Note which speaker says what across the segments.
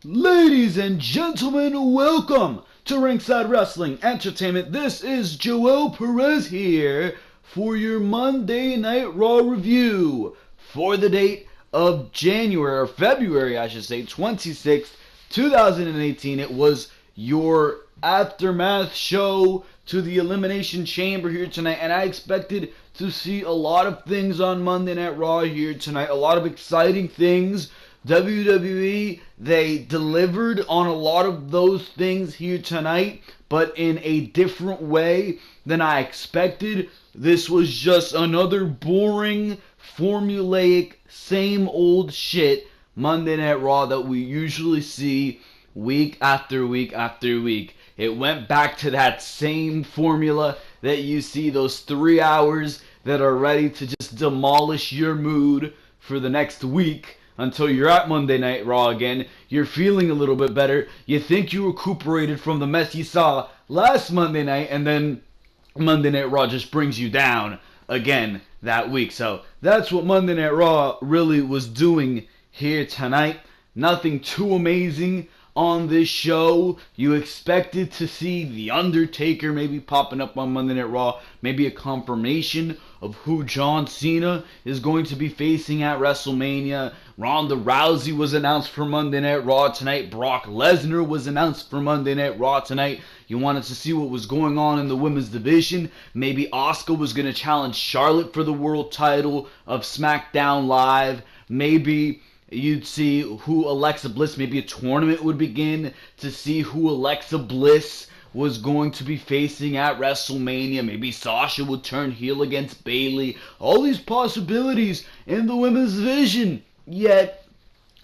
Speaker 1: Ladies and gentlemen, welcome to Ringside Wrestling Entertainment. This is Joel Perez here for your Monday Night Raw review for the date of February, 26th, 2018. It was your aftermath show to the Elimination Chamber here tonight, and I expected to see a lot of things on Monday Night Raw here tonight, a lot of exciting things. WWE, they delivered on a lot of those things here tonight, but in a different way than I expected. This was just another boring, formulaic, same old shit Monday Night Raw that we usually see week after week after week. It went back to that same formula that you see, those 3 hours that are ready to just demolish your mood for the next week. Until you're at Monday Night Raw again, you're feeling a little bit better, you think you recuperated from the mess you saw last Monday night, and then Monday Night Raw just brings you down again that week. So that's what Monday Night Raw really was doing here tonight. Nothing too amazing on this show. You expected to see The Undertaker maybe popping up on Monday Night Raw, maybe a confirmation of who John Cena is going to be facing at WrestleMania. Ronda Rousey was announced for Monday Night Raw tonight. Brock Lesnar was announced for Monday Night Raw tonight. You wanted to see what was going on in the women's division. Maybe Asuka was going to challenge Charlotte for the world title of Smackdown Live. Maybe you'd see who Alexa Bliss, maybe a tournament would begin to see who Alexa Bliss was going to be facing at WrestleMania. Maybe Sasha would turn heel against Bayley. All these possibilities in the women's division. Yet,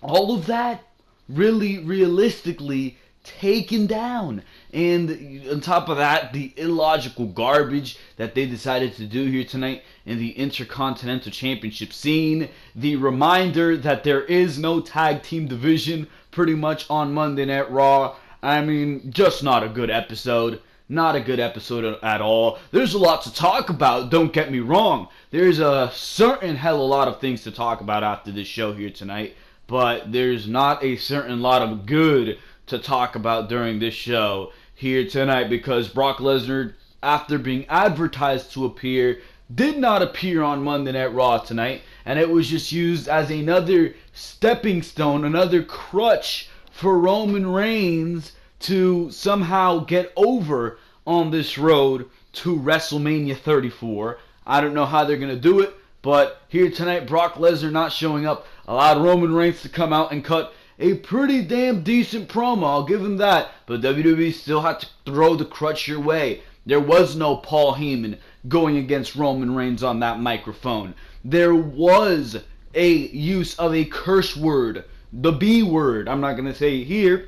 Speaker 1: all of that really realistically taken down. And on top of that, the illogical garbage that they decided to do here tonight in the Intercontinental Championship scene. The reminder that there is no tag team division pretty much on Monday Night Raw. I mean, just not a good episode. Not a good episode at all. There's a lot to talk about, don't get me wrong. There's a certain hell of a lot of things to talk about after this show here tonight. But there's not a certain lot of good to talk about during this show here tonight, because Brock Lesnar, after being advertised to appear, did not appear on Monday Night Raw tonight, and it was just used as another stepping stone, another crutch for Roman Reigns to somehow get over on this road to WrestleMania 34. I don't know how they're going to do it, but here tonight, Brock Lesnar not showing up allowed Roman Reigns to come out and cut a pretty damn decent promo. I'll give him that. But WWE still had to throw the crutch your way. There was no Paul Heyman going against Roman Reigns on that microphone. There was a use of a curse word, the B word. I'm not going to say it here,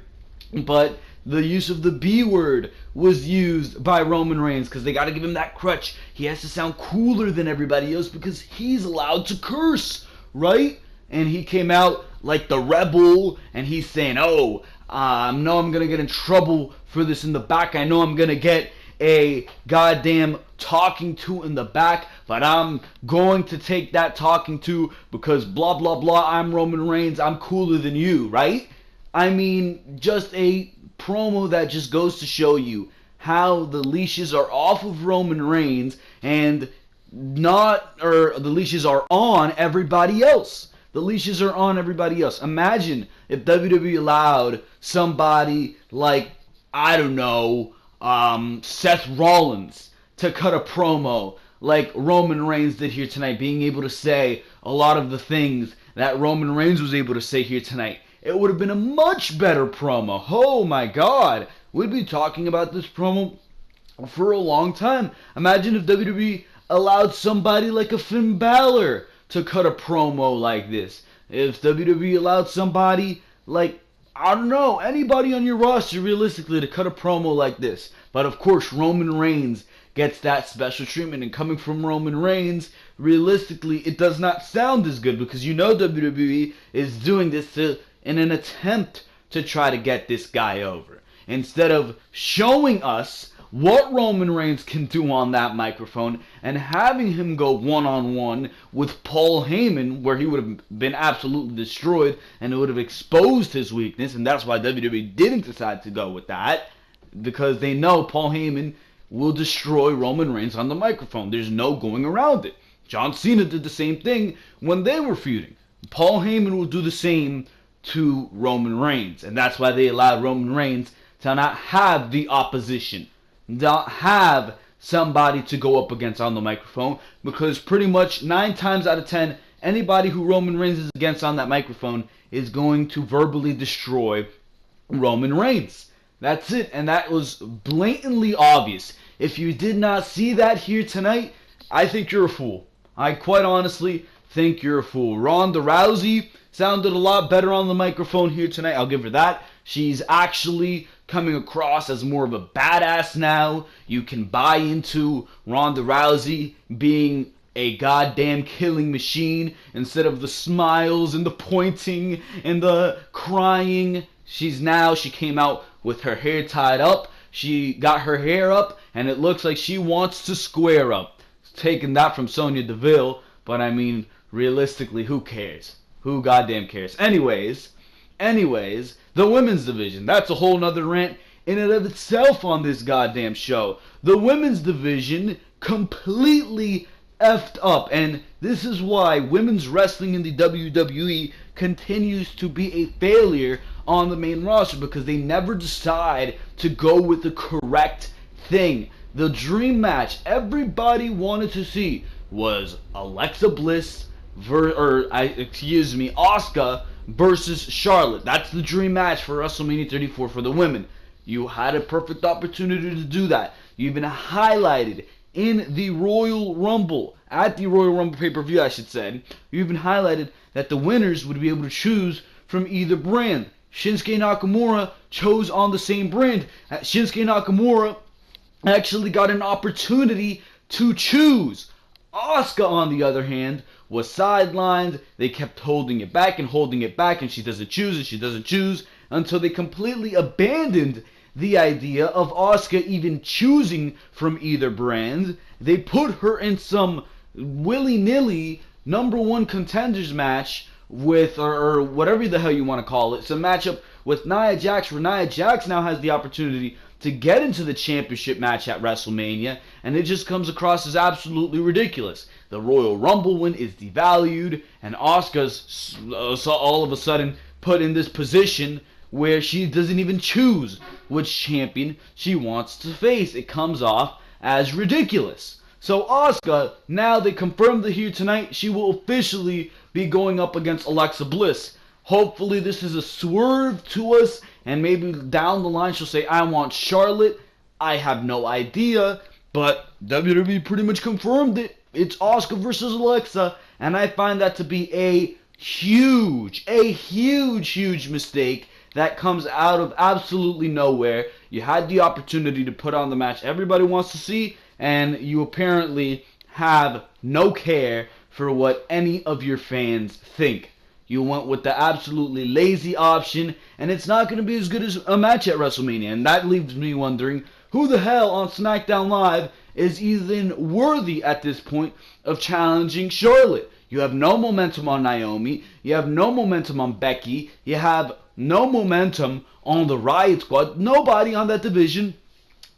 Speaker 1: but the use of the B word was used by Roman Reigns because they got to give him that crutch. He has to sound cooler than everybody else because he's allowed to curse, right? And he came out like the rebel, and he's saying, I know I'm going to get in trouble for this in the back. I know I'm going to get a goddamn talking to in the back, but I'm going to take that talking to because blah, blah, blah, I'm Roman Reigns, I'm cooler than you, right? I mean, just a promo that just goes to show you how the leashes are off of Roman Reigns and the leashes are on everybody else. The leashes are on everybody else. Imagine if WWE allowed somebody like, I don't know, Seth Rollins to cut a promo like Roman Reigns did here tonight, being able to say a lot of the things that Roman Reigns was able to say here tonight. It would have been a much better promo. Oh my God. We'd be talking about this promo for a long time. Imagine if WWE allowed somebody like a Finn Balor to cut a promo like this. If WWE allowed somebody like, I don't know, anybody on your roster realistically to cut a promo like this. But of course, Roman Reigns gets that special treatment, and coming from Roman Reigns, realistically, it does not sound as good because you know WWE is doing this in an attempt to try to get this guy over. Instead of showing us what Roman Reigns can do on that microphone, and having him go one-on-one with Paul Heyman, where he would have been absolutely destroyed, and it would have exposed his weakness, and that's why WWE didn't decide to go with that, because they know Paul Heyman will destroy Roman Reigns on the microphone. There's no going around it. John Cena did the same thing when they were feuding. Paul Heyman will do the same to Roman Reigns, and that's why they allowed Roman Reigns to not have the opposition, not have somebody to go up against on the microphone, because pretty much 9 times out of 10, anybody who Roman Reigns is against on that microphone is going to verbally destroy Roman Reigns. That's it, and that was blatantly obvious. If you did not see that here tonight, I think you're a fool. I quite honestly think you're a fool. Ronda Rousey sounded a lot better on the microphone here tonight. I'll give her that. She's actually coming across as more of a badass now. You can buy into Ronda Rousey being a goddamn killing machine instead of the smiles and the pointing and the crying. She came out with her hair tied up. She got her hair up, and it looks like she wants to square up. Taking that from Sonya Deville, but I mean, realistically, who cares? Who goddamn cares? Anyways, the women's division. That's a whole nother rant in and of itself on this goddamn show. The women's division completely effed up, and this is why women's wrestling in the WWE continues to be a failure on the main roster, because they never decide to go with the correct thing. The dream match everybody wanted to see was Alexa Bliss Asuka versus Charlotte. That's the dream match for WrestleMania 34 for the women. You had a perfect opportunity to do that. You even highlighted in the Royal Rumble, at the Royal Rumble pay-per-view I should say, you even highlighted that the winners would be able to choose from either brand. Shinsuke Nakamura chose on the same brand. Shinsuke Nakamura actually got an opportunity to choose. Asuka, on the other hand, was sidelined. They kept holding it back, and she doesn't choose, until they completely abandoned the idea of Asuka even choosing from either brand. They put her in some willy-nilly #1 contenders match with, or whatever the hell you want to call it. It's a matchup with Nia Jax, where Nia Jax now has the opportunity to get into the championship match at WrestleMania, and it just comes across as absolutely ridiculous. The Royal Rumble win is devalued, and Asuka's all of a sudden put in this position where she doesn't even choose which champion she wants to face. It comes off as ridiculous. So Asuka, now they confirmed that here tonight, she will officially be going up against Alexa Bliss. Hopefully this is a swerve to us, and maybe down the line she'll say, I want Charlotte. I have no idea, but WWE pretty much confirmed it. It's Asuka versus Alexa, and I find that to be a huge mistake that comes out of absolutely nowhere. You had the opportunity to put on the match everybody wants to see, and you apparently have no care for what any of your fans think. You went with the absolutely lazy option, and it's not going to be as good as a match at WrestleMania. And that leaves me wondering, who the hell on Smackdown Live is even worthy at this point of challenging Charlotte? You have no momentum on Naomi. You have no momentum on Becky. You have no momentum on the Riot Squad. Nobody on that division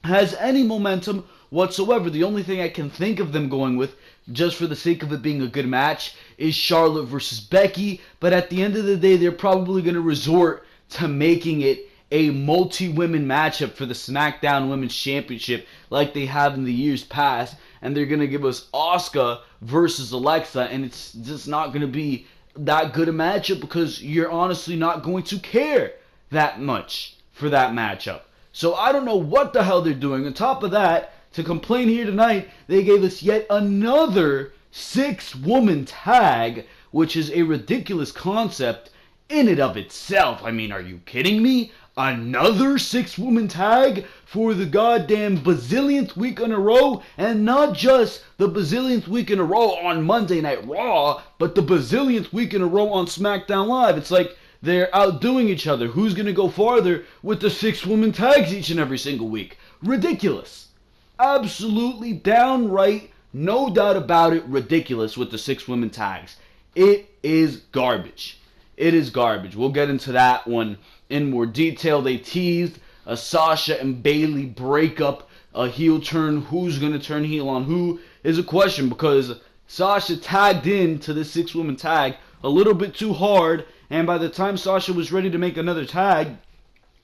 Speaker 1: has any momentum whatsoever. The only thing I can think of them going with, just for the sake of it being a good match, is Charlotte versus Becky. But at the end of the day, they're probably going to resort to making it a multi-women matchup for the SmackDown Women's Championship like they have in the years past. And they're going to give us Asuka versus Alexa, and it's just not going to be that good a matchup because you're honestly not going to care that much for that matchup. So I don't know what the hell they're doing. On top of that, to complain here tonight, they gave us yet another 6-woman tag, which is a ridiculous concept in and of itself. I mean, are you kidding me? Another 6-woman tag for the goddamn bazillionth week in a row, and not just the bazillionth week in a row on Monday Night Raw, but the bazillionth week in a row on SmackDown Live. It's like they're outdoing each other. Who's going to go farther with the 6-woman tags each and every single week? ridiculous. Absolutely downright, no doubt about it, ridiculous with the 6 women tags. It is garbage. It is garbage. We'll get into that one in more detail. They teased a Sasha and Bayley breakup, a heel turn. Who's going to turn heel on who is a question, because Sasha tagged in to the 6 women tag a little bit too hard, and by the time Sasha was ready to make another tag,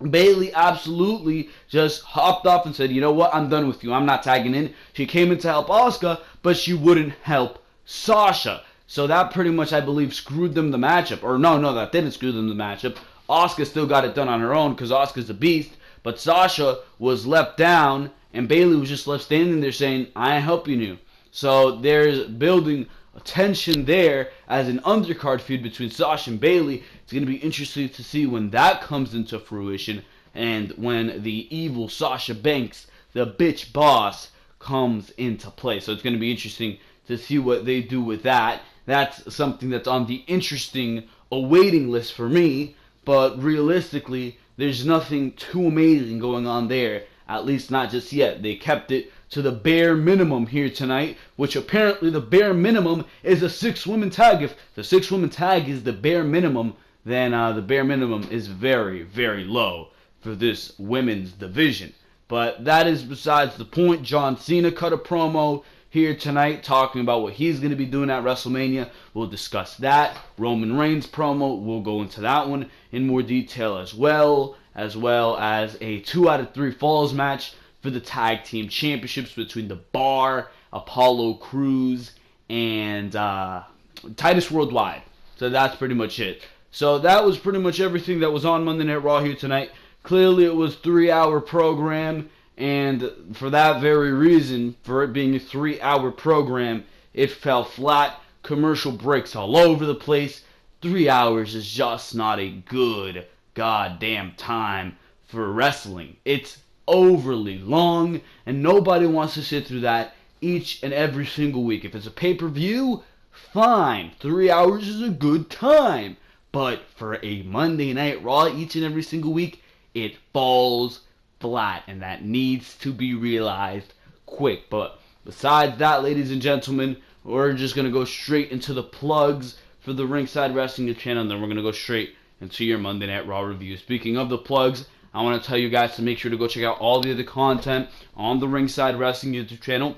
Speaker 1: Bayley absolutely just hopped off and said, you know what, I'm done with you. I'm not tagging in. She came in to help Asuka, but she wouldn't help Sasha. So that pretty much, I believe, screwed them the matchup. Or no, that didn't screw them the matchup. Asuka still got it done on her own because Asuka's a beast. But Sasha was left down, and Bayley was just left standing there saying, I ain't helping you. So there's building tension there as an undercard feud between Sasha and Bayley. It's going to be interesting to see when that comes into fruition and when the evil Sasha Banks, the bitch boss, comes into play. So it's going to be interesting to see what they do with that. That's something that's on the interesting awaiting list for me, but realistically, there's nothing too amazing going on there, at least not just yet. They kept it to the bare minimum here tonight, which apparently the bare minimum is a 6-women tag. If the 6-women tag is the bare minimum, then the bare minimum is very, very low for this women's division. But that is besides the point. John Cena cut a promo here tonight talking about what he's going to be doing at WrestleMania. We'll discuss that. Roman Reigns promo, we'll go into that one in more detail as well as a 2 out of 3 falls match for the tag team championships between The Bar, Apollo Crews, and Titus Worldwide. So that's pretty much it. So that was pretty much everything that was on Monday Night Raw here tonight. Clearly it was a 3-hour program, and for that very reason, for it being a 3-hour program, it fell flat. Commercial breaks all over the place. 3 hours is just not a good goddamn time for wrestling. It's overly long, and nobody wants to sit through that each and every single week. If it's a pay-per-view, fine. 3 hours is a good time. But for a Monday Night Raw each and every single week, it falls flat, and that needs to be realized quick. But besides that, ladies and gentlemen, we're just going to go straight into the plugs for the Ringside Wrestling channel, and then we're going to go straight into your Monday Night Raw review. Speaking of the plugs, I want to tell you guys to make sure to go check out all the other content on the Ringside Wrestling YouTube channel.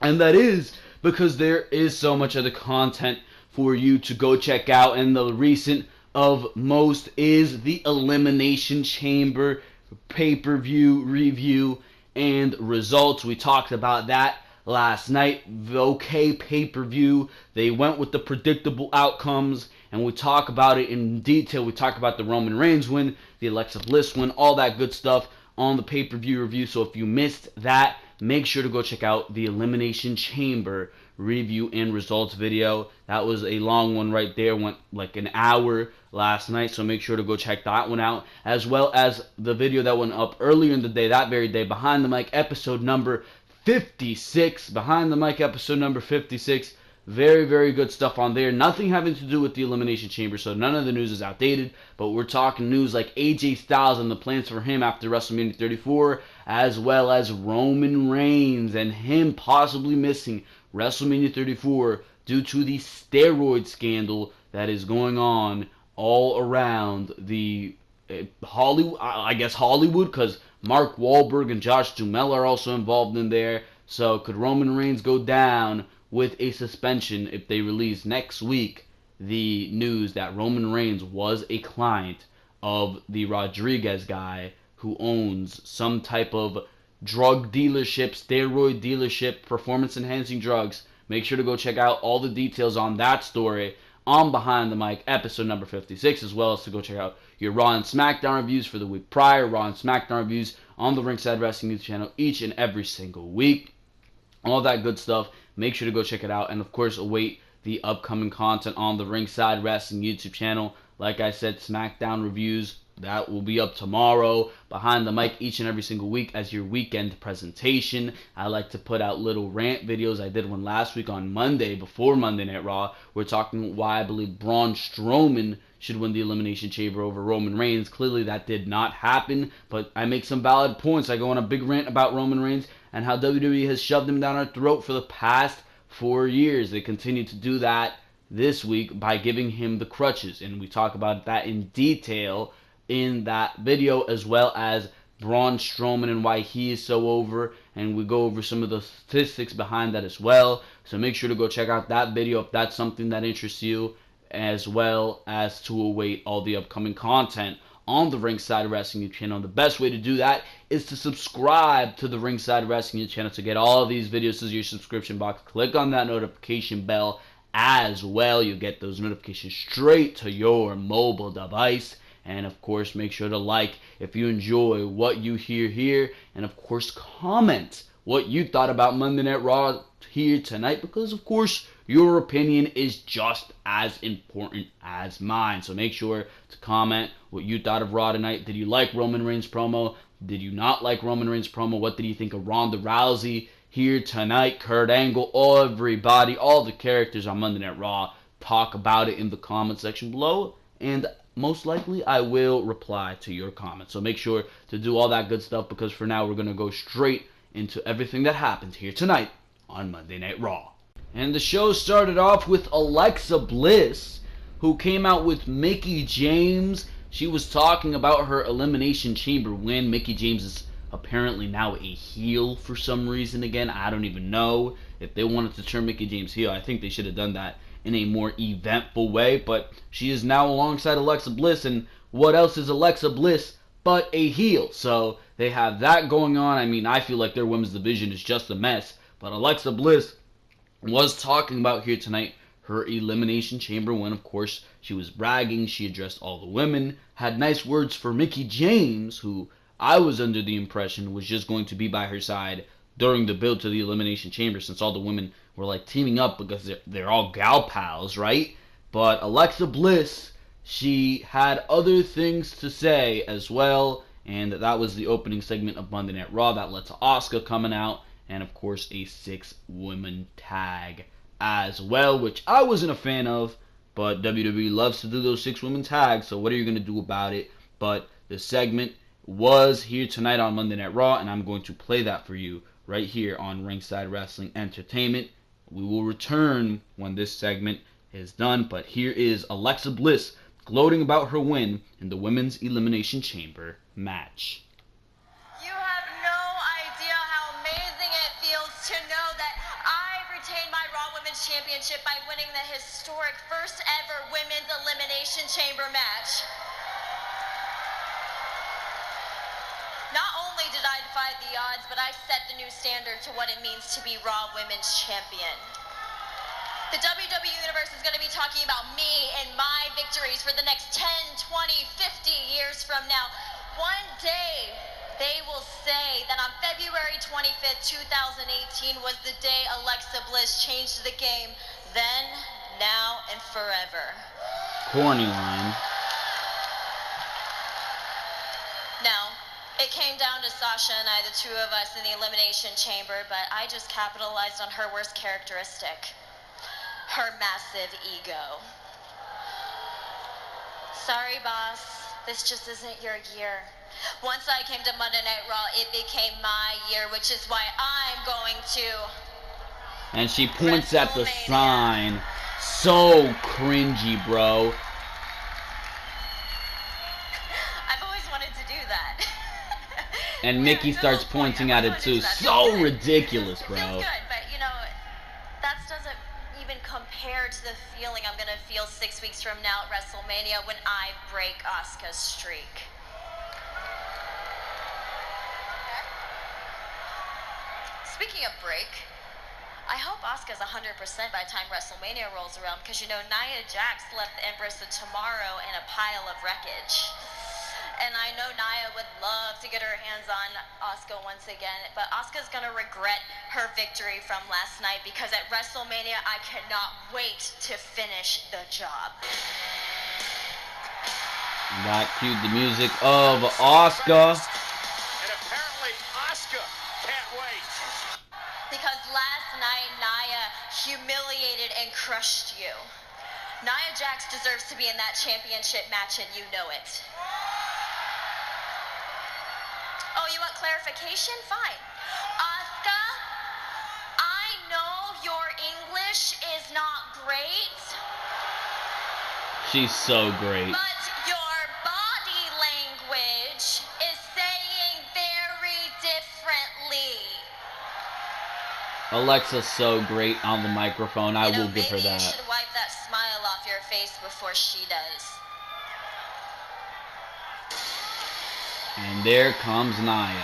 Speaker 1: And that is because there is so much other content for you to go check out. And the recent of most is the Elimination Chamber pay-per-view review and results. We talked about that last night. Okay, pay-per-view. They went with the predictable outcomes, and we talk about it in detail. We talk about the Roman Reigns win, the Alexa Bliss win, all that good stuff on the pay-per-view review. So if you missed that, make sure to go check out the Elimination Chamber review and results video. That was a long one right there, went like an hour last night, so make sure to go check that one out, as well as the video that went up earlier in the day, that very day, Behind the Mic episode number 56. Behind the Mic episode number 56. Very, very good stuff on there. Nothing having to do with the Elimination Chamber, so none of the news is outdated, but we're talking news like AJ Styles and the plans for him after WrestleMania 34, as well as Roman Reigns and him possibly missing WrestleMania 34 due to the steroid scandal that is going on all around the Hollywood, I guess Hollywood, because Mark Wahlberg and Josh Duhamel are also involved in there. So could Roman Reigns go down with a suspension if they release next week the news that Roman Reigns was a client of the Rodriguez guy who owns some type of drug dealership, steroid dealership, performance-enhancing drugs? Make sure to go check out all the details on that story on Behind the Mic episode number 56, as well as to go check out your Raw and SmackDown reviews for the week prior, Raw and SmackDown reviews on the Ringside Wrestling YouTube channel each and every single week. All that good stuff. Make sure to go check it out, and of course await the upcoming content on the Ringside Wrestling YouTube channel. Like I said, SmackDown reviews That will be up tomorrow. Behind the mic each and every single week as your weekend presentation. I like to put out little rant videos. I did one last week on Monday before Monday Night Raw. We're talking why I believe Braun Strowman should win the Elimination Chamber over Roman Reigns. Clearly that did not happen, but I make some valid points. I go on a big rant about Roman Reigns and how WWE has shoved him down our throat for the past 4 years. They continue to do that this week by giving him the crutches, and we talk about that in detail in that video, as well as Braun Strowman and why he is so over, and we go over some of the statistics behind that as well. So make sure to go check out that video if that's something that interests you, as well as to await all the upcoming content on the Ringside Wrestling channel. The best way to do that is to subscribe to the Ringside Wrestling channel to get all of these videos to your subscription box. Click on that notification bell as well. You get those notifications straight to your mobile device. And of course, make sure to like if you enjoy what you hear here. And of course, comment what you thought about Monday Night Raw here tonight, because of course, your opinion is just as important as mine. So make sure to comment what you thought of Raw tonight. Did you like Roman Reigns' promo? Did you not like Roman Reigns' promo? What did you think of Ronda Rousey here tonight? Kurt Angle, everybody, all the characters on Monday Night Raw. Talk about it in the comment section below, and most likely I will reply to your comments. So make sure to do all that good stuff, because for now we're going to go straight into everything that happened here tonight on Monday Night Raw. And the show started off with Alexa Bliss, who came out with Mickie James. She was talking about her Elimination Chamber win. Mickie James is apparently now a heel for some reason again. I don't even know if they wanted to turn Mickie James heel. I think they should have done that in a more eventful way, but she is now alongside Alexa Bliss, and what else is Alexa Bliss but a heel? So they have that going on. I mean, I feel like their women's division is just a mess, but Alexa Bliss was talking about here tonight her Elimination Chamber win. Of course, she was bragging. She addressed all the women, had nice words for Mickie James, who I was under the impression was just going to be by her side during the build to the Elimination Chamber, since all the women were like teaming up because they're all gal pals, right? But Alexa Bliss, she had other things to say as well, and that was the opening segment of Monday Night Raw. That led to Asuka coming out, and of course a 6-woman tag as well, which I wasn't a fan of, but WWE loves to do those 6-woman tags, so what are you going to do about it? But the segment was here tonight on Monday Night Raw, and I'm going to play that for you right here on Ringside Wrestling Entertainment. We will return when this segment is done, but here is Alexa Bliss gloating about her win in the Women's Elimination Chamber match.
Speaker 2: You have no idea how amazing it feels to know that I retained my Raw Women's Championship by winning the historic first ever Women's Elimination Chamber match. Not only did I defy the odds, but I set the new standard to what it means to be Raw Women's Champion. The WWE Universe is going to be talking about me and my victories for the next 10, 20, 50 years from now. One day, they will say that on February 25th, 2018 was the day Alexa Bliss changed the game. Then, now, and forever.
Speaker 1: Corny line.
Speaker 2: Now, it came down to Sasha and I, the two of us in the Elimination Chamber, but I just capitalized on her worst characteristic. Her massive ego. Sorry, boss. This just isn't your year. Once I came to Monday Night Raw, it became my year, which is why I'm going to...
Speaker 1: And she points at the sign. So cringy, bro.
Speaker 2: I've always wanted to do that.
Speaker 1: And Mickie starts pointing at it too. So ridiculous, bro.
Speaker 2: It feels good, but you know, that doesn't even compare to the feeling I'm gonna feel 6 weeks from now at WrestleMania when I break Asuka's streak. Speaking of break, I hope Asuka's 100% by the time WrestleMania rolls around, because you know Nia Jax left the Empress of Tomorrow in a pile of wreckage. And I know Nia would love to get her hands on Asuka once again, but Asuka's gonna regret her victory from last night, because at WrestleMania I cannot wait to finish the job.
Speaker 1: That cued the music of Asuka.
Speaker 3: And apparently Asuka can't wait.
Speaker 2: Because last night, Nia humiliated and crushed you. Nia Jax deserves to be in that championship match, and you know it. Oh, you want clarification? Fine. Asuka, I know your English is not great.
Speaker 1: She's so great.
Speaker 2: But your body language is saying very differently.
Speaker 1: Alexa's so great on the microphone. I will give her
Speaker 2: Maybe you
Speaker 1: that.
Speaker 2: should wipe that smile off your face before she does.
Speaker 1: And there comes Nia.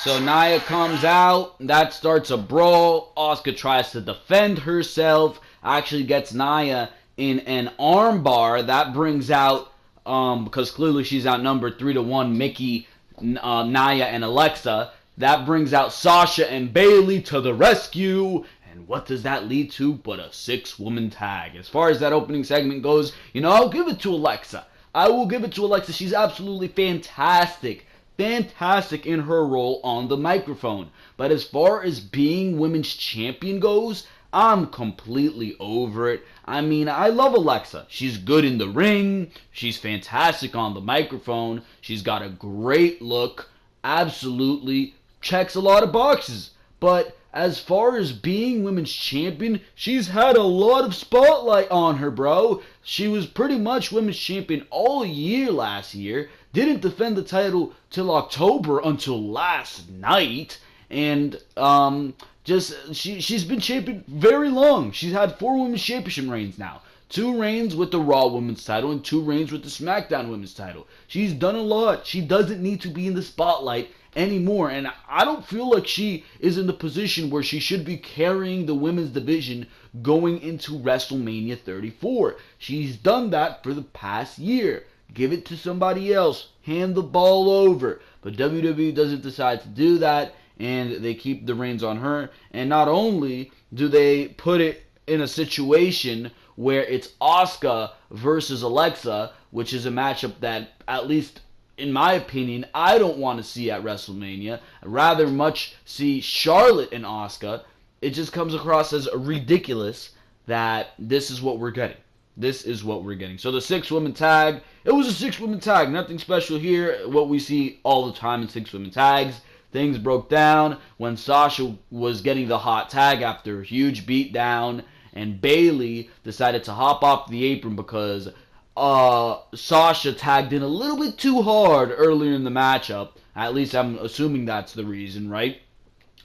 Speaker 1: So Nia comes out, that starts a brawl. Asuka tries to defend herself, actually gets Nia in an armbar. That brings out, because clearly she's outnumbered 3-1, Mickey, Nia, and Alexa. That brings out Sasha and Bayley to the rescue. And what does that lead to but a 6-woman tag? As far as that opening segment goes, I'll give it to Alexa. I will give it to Alexa. She's absolutely fantastic. Fantastic in her role on the microphone. But as far as being women's champion goes, I'm completely over it. I mean, I love Alexa. She's good in the ring. She's fantastic on the microphone. She's got a great look. Absolutely checks a lot of boxes. But as far as being women's champion, she's had a lot of spotlight on her, bro. She was pretty much women's champion all year last year. Didn't defend the title till October until last night. And she's been champion very long. She's had 4 women's championship reigns now. 2 reigns with the Raw Women's title and 2 reigns with the Smackdown Women's title. She's done a lot. She doesn't need to be in the spotlight anymore, and I don't feel like she is in the position where she should be carrying the women's division going into WrestleMania 34. She's done that for the past year. Give it to somebody else. Hand the ball over. But WWE doesn't decide to do that, and they keep the reins on her. And not only do they put it in a situation where it's Asuka versus Alexa, which is a matchup that, at least in my opinion, I don't want to see at WrestleMania. I'd rather much see Charlotte and Asuka. It just comes across as ridiculous that this is what we're getting. This is what we're getting. So the 6-woman tag, it was a 6-woman tag. Nothing special here. What we see all the time in 6-woman tags. Things broke down when Sasha was getting the hot tag after a huge beatdown, and Bayley decided to hop off the apron because Sasha tagged in a little bit too hard earlier in the matchup. At least I'm assuming that's the reason, right?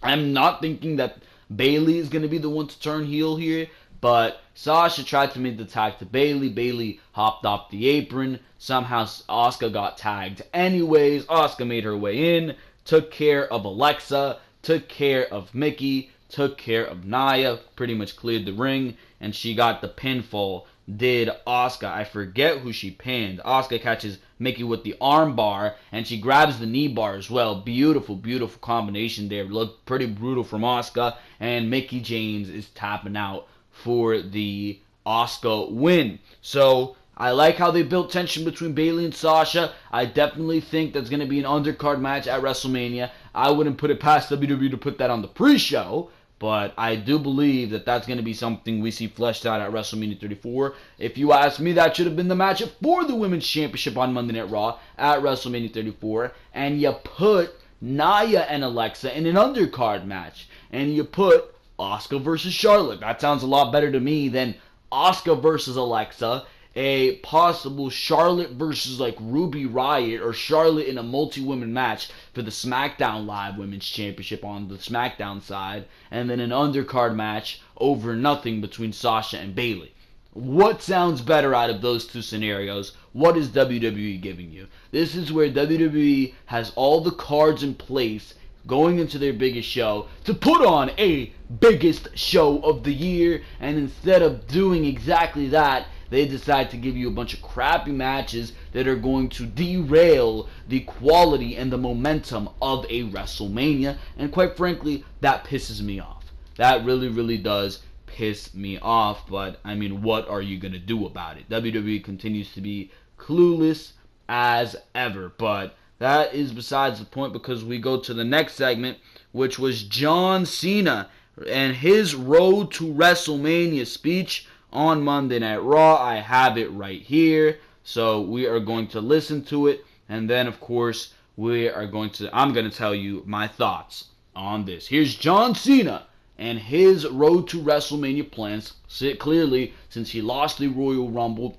Speaker 1: I'm not thinking that Bayley is going to be the one to turn heel here, but Sasha tried to make the tag to Bayley. Bayley hopped off the apron. Somehow Asuka got tagged anyways. Asuka made her way in, took care of Alexa, took care of Mickey, took care of Nia, pretty much cleared the ring, and she got the pinfall. Did Asuka. I forget who she pinned. Asuka catches Mickey with the arm bar, and she grabs the knee bar as well. Beautiful, beautiful combination there. Looked pretty brutal from Asuka, and Mickie James is tapping out for the Asuka win. So I like how they built tension between Bayley and Sasha. I definitely think that's going to be an undercard match at WrestleMania. I wouldn't put it past WWE to put that on the pre-show, but I do believe that that's going to be something we see fleshed out at WrestleMania 34. If you ask me, that should have been the matchup for the Women's Championship on Monday Night Raw at WrestleMania 34. And you put Nia and Alexa in an undercard match. And you put Asuka versus Charlotte. That sounds a lot better to me than Asuka versus Alexa. A possible Charlotte versus like Ruby Riott, or Charlotte in a multi-women match for the SmackDown Live Women's Championship on the SmackDown side, and then an undercard match over nothing between Sasha and Bayley. What sounds better out of those two scenarios? What is WWE giving you? This is where WWE has all the cards in place going into their biggest show to put on a biggest show of the year, and instead of doing exactly that, they decide to give you a bunch of crappy matches that are going to derail the quality and the momentum of a WrestleMania. And quite frankly, that pisses me off. That really, really does piss me off. But, I mean, what are you going to do about it? WWE continues to be clueless as ever. But that is besides the point, because we go to the next segment, which was John Cena and his Road to WrestleMania speech on Monday Night Raw. I have it right here, so we are going to listen to it, and then, of course, I'm going to tell you my thoughts on this. Here's John Cena and his Road to WrestleMania plans, clearly, since he lost the Royal Rumble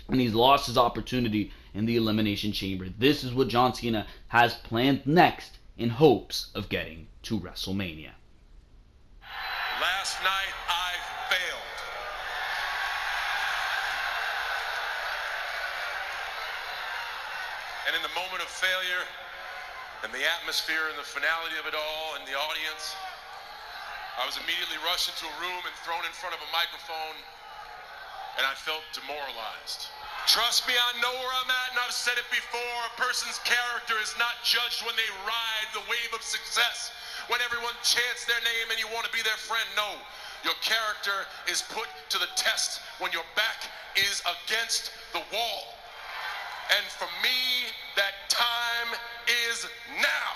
Speaker 1: and he's lost his opportunity in the Elimination Chamber. This is what John Cena has planned next in hopes of getting to WrestleMania.
Speaker 3: Last night I failed. And in the moment of failure, and the atmosphere and the finality of it all, and the audience, I was immediately rushed into a room and thrown in front of a microphone, and I felt demoralized. Trust me, I know where I'm at, and I've said it before. A person's character is not judged when they ride the wave of success, when everyone chants their name and you want to be their friend. No, your character is put to the test when your back is against the wall. And for me, that time is now.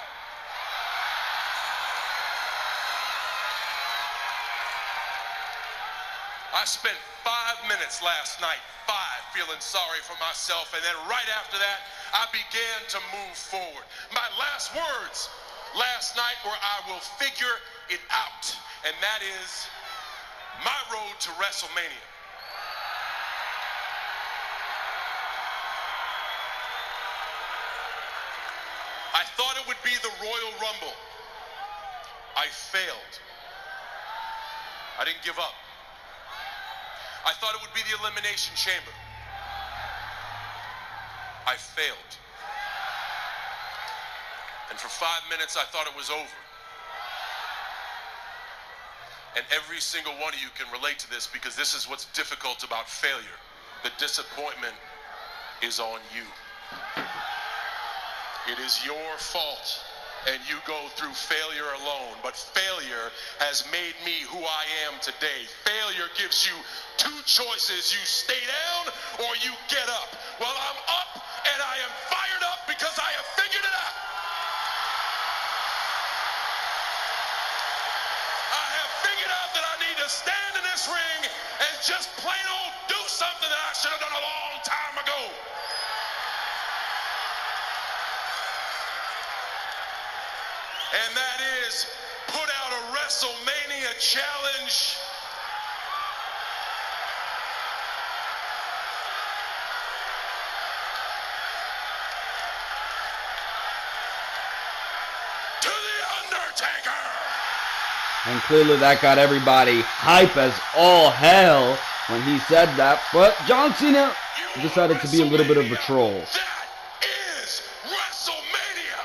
Speaker 3: I spent 5 minutes last night, feeling sorry for myself, and then right after that, I began to move forward. My last words last night were, I will figure it out, and that is my road to WrestleMania. I thought it would be the Royal Rumble. I failed. I didn't give up. I thought it would be the Elimination Chamber. I failed. And for 5 minutes, I thought it was over. And every single one of you can relate to this, because this is what's difficult about failure. The disappointment is on you. It is your fault, and you go through failure alone. But failure has made me who I am today. Failure gives you two choices. You stay down or you get up. Well, I'm up, and I am fired up because I have figured it out. I have figured out that I need to stand in this ring and just plain old do something that I should have done a long time ago. And that is put out a WrestleMania challenge. To The Undertaker.
Speaker 1: And clearly that got everybody hype as all hell when he said that. But John Cena decided to be a little bit of a troll.
Speaker 3: That is WrestleMania.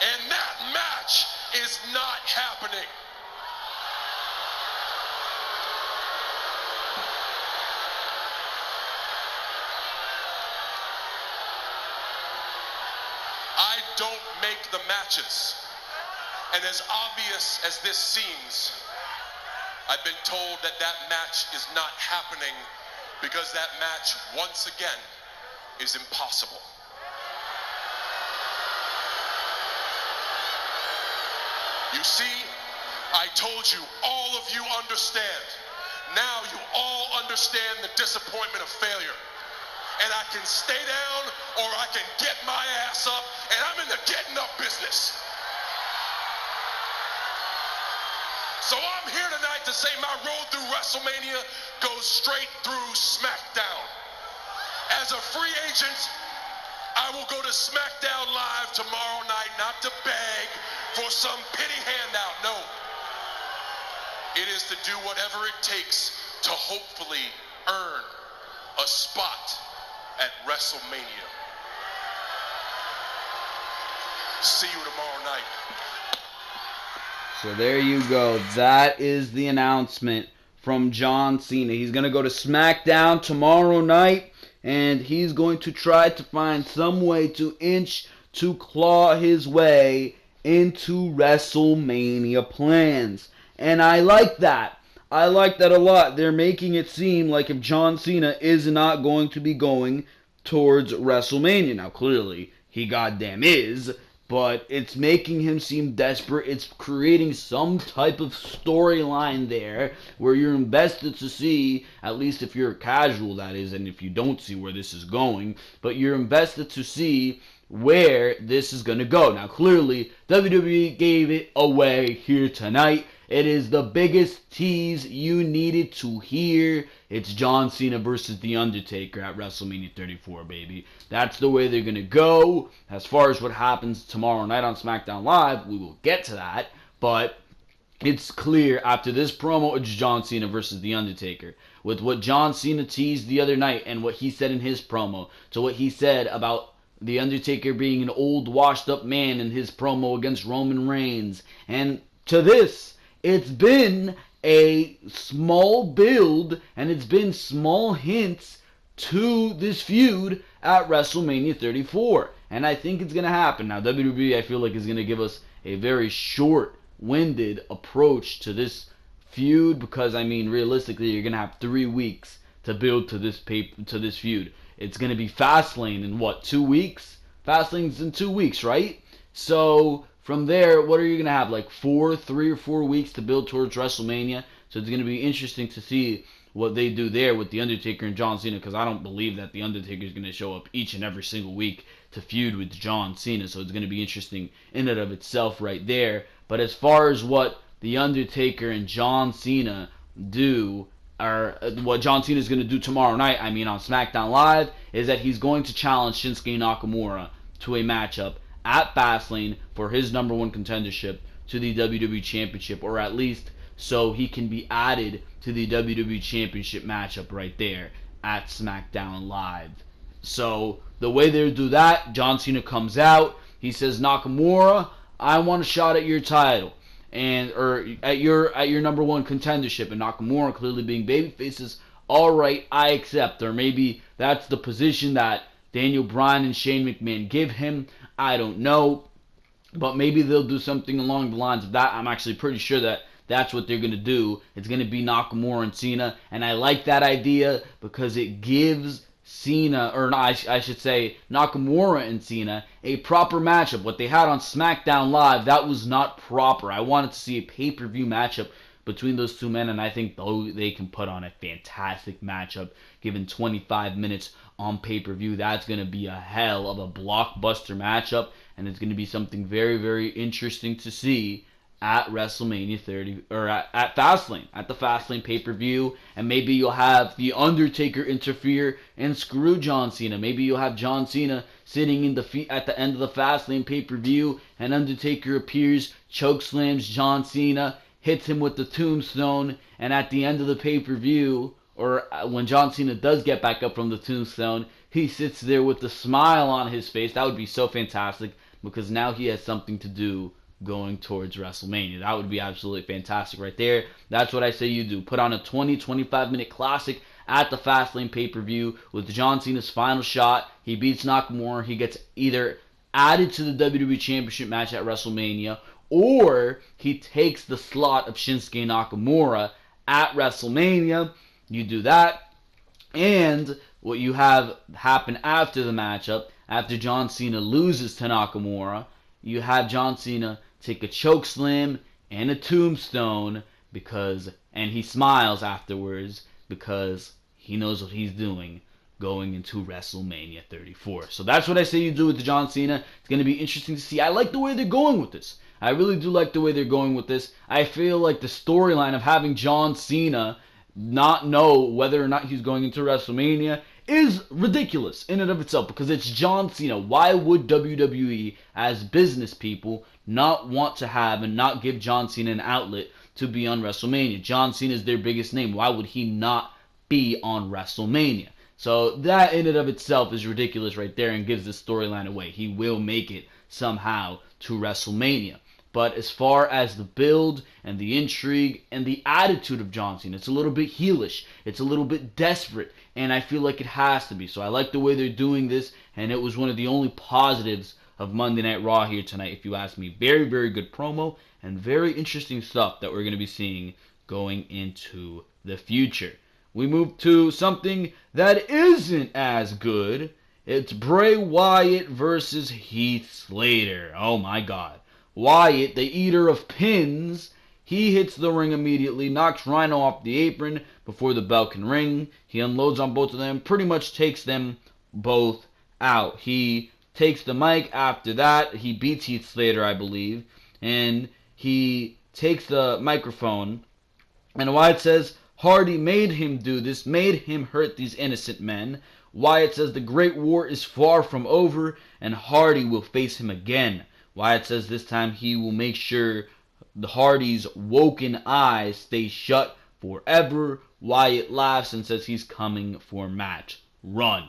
Speaker 3: And that match is not happening. I don't make the matches. And as obvious as this seems, I've been told that that match is not happening because that match, once again, is impossible. You see, I told you, all of you understand. Now you all understand the disappointment of failure. And I can stay down or I can get my ass up, and I'm in the getting up business. So I'm here tonight to say my road through WrestleMania goes straight through Smackdown. As a free agent, I will go to Smackdown Live tomorrow night, not to beg for some pity handout, no. It is to do whatever it takes to hopefully earn a spot at WrestleMania. See you tomorrow night.
Speaker 1: So there you go. That is the announcement from John Cena. He's going to go to SmackDown tomorrow night, and he's going to try to find some way to claw his way into WrestleMania plans. And I like that. I like that a lot. They're making it seem like if John Cena is not going to be going towards WrestleMania. Now, clearly, he goddamn is, but it's making him seem desperate. It's creating some type of storyline there where you're invested to see, at least if you're casual, that is, and if you don't see where this is going, but you're invested to see where this is going to go. Now, clearly, WWE gave it away here tonight. It is the biggest tease you needed to hear. It's John Cena versus The Undertaker at WrestleMania 34, baby. That's the way they're going to go. As far as what happens tomorrow night on Smackdown Live, we will get to that. But it's clear after this promo, it's John Cena versus The Undertaker. With what John Cena teased the other night and what he said in his promo, to what he said about The Undertaker being an old, washed-up man in his promo against Roman Reigns. And to this, it's been a small build, and it's been small hints to this feud at WrestleMania 34. And I think it's going to happen. Now, WWE, I feel like, is going to give us a very short-winded approach to this feud because, I mean, realistically, you're going to have 3 weeks to build to this feud. It's going to be Fastlane in, 2 weeks? Fastlane's in 2 weeks, right? So from there, what are you going to have? Like 3 or 4 weeks to build towards WrestleMania. So it's going to be interesting to see what they do there with The Undertaker and John Cena, because I don't believe that The Undertaker is going to show up each and every single week to feud with John Cena. So it's going to be interesting in and of itself right there. But as far as what The Undertaker and John Cena do, or what John Cena is going to do tomorrow night, on SmackDown Live, is that he's going to challenge Shinsuke Nakamura to a matchup at Fastlane for his number one contendership to the WWE Championship, or at least so he can be added to the WWE Championship matchup right there at SmackDown Live. So the way they do that, John Cena comes out, he says, Nakamura, I want a shot at your title, or at your number one contendership, and Nakamura clearly being babyface says, alright, I accept, or maybe that's the position that Daniel Bryan and Shane McMahon give him. I don't know, but maybe they'll do something along the lines of that. I'm actually pretty sure that that's what they're going to do. It's going to be Nakamura and Cena, and I like that idea because it gives Cena, or not, I should say Nakamura and Cena, a proper matchup. What they had on SmackDown Live, that was not proper. I wanted to see a pay-per-view matchup between those two men, and I think they can put on a fantastic matchup. Given 25 minutes on pay-per-view, that's going to be a hell of a blockbuster matchup, and it's going to be something very, very interesting to see at WrestleMania 30, or at Fastlane, at the Fastlane pay-per-view, and maybe you'll have The Undertaker interfere and screw John Cena. Maybe you'll have John Cena sitting in at the end of the Fastlane pay-per-view, and Undertaker appears, chokeslams John Cena, hits him with the tombstone, and at the end of the pay-per-view, or when John Cena does get back up from the tombstone, he sits there with a smile on his face. That would be so fantastic, because now he has something to do going towards WrestleMania. That would be absolutely fantastic right there. That's what I say you do. Put on a 20-25 minute classic at the Fastlane pay-per-view with John Cena's final shot. He beats Nakamura. He gets either added to the WWE Championship match at WrestleMania, or he takes the slot of Shinsuke Nakamura at WrestleMania. You do that, and what you have happen after the matchup, after John Cena loses to Nakamura, you have John Cena take a choke slam and a tombstone and he smiles afterwards because he knows what he's doing going into WrestleMania 34. So that's what I say you do with the John Cena. It's going to be interesting to see. I like the way they're going with this. I really do like the way they're going with this. I feel like the storyline of having John Cena not know whether or not he's going into WrestleMania is ridiculous in and of itself, because it's John Cena. Why would WWE, as business people, not want to have and not give John Cena an outlet to be on WrestleMania? John Cena is their biggest name. Why would he not be on WrestleMania? So that in and of itself is ridiculous right there and gives the storyline away. He will make it somehow to WrestleMania. But as far as the build and the intrigue and the attitude of John Cena, it's a little bit heelish. It's a little bit desperate. And I feel like it has to be. So I like the way they're doing this. And it was one of the only positives of Monday Night Raw here tonight, if you ask me. Very, very good promo and very interesting stuff that we're going to be seeing going into the future. We move to something that isn't as good. It's Bray Wyatt versus Heath Slater. Oh my god. Wyatt, the eater of pins, he hits the ring immediately, knocks Rhino off the apron before the bell can ring. He unloads on both of them, pretty much takes them both out. He takes the mic after that. He beats Heath Slater, I believe, and he takes the microphone, and Wyatt says Hardy made him do this, made him hurt these innocent men. Wyatt says the Great War is far from over, and Hardy will face him again. Wyatt says this time he will make sure the Hardy's woken eyes stay shut forever. Wyatt laughs and says he's coming for match. Run.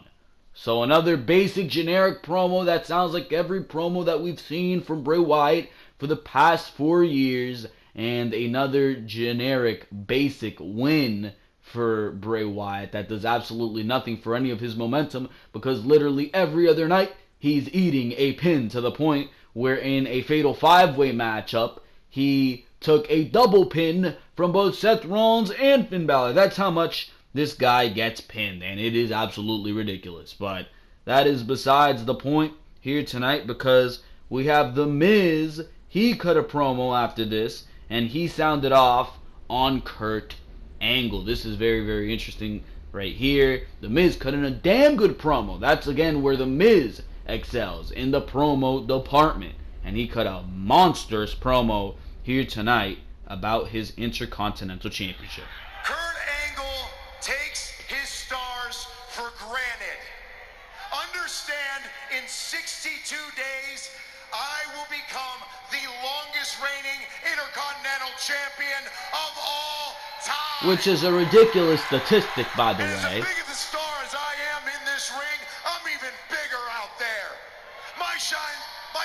Speaker 1: So another basic generic promo that sounds like every promo that we've seen from Bray Wyatt for the past 4 years. And another generic basic win for Bray Wyatt that does absolutely nothing for any of his momentum, because literally every other night he's eating a pin, to the point where in a Fatal 5-Way matchup he took a double pin from both Seth Rollins and Finn Balor. That's how much this guy gets pinned, and it is absolutely ridiculous. But that is besides the point here tonight, because we have The Miz. He cut a promo after this, and he sounded off on Kurt Angle. This is very, very interesting right here. The Miz cut in a damn good promo. That's, again, where The Miz excels, in the promo department. And he cut a monstrous promo here tonight about his Intercontinental Championship.
Speaker 4: Kurt Angle takes his stars for granted. Understand, in 62 days, I will become the longest reigning Intercontinental Champion of all time.
Speaker 1: Which is a ridiculous statistic, by the way.
Speaker 4: As big as the star as I am in this ring, I'm even bigger out there. My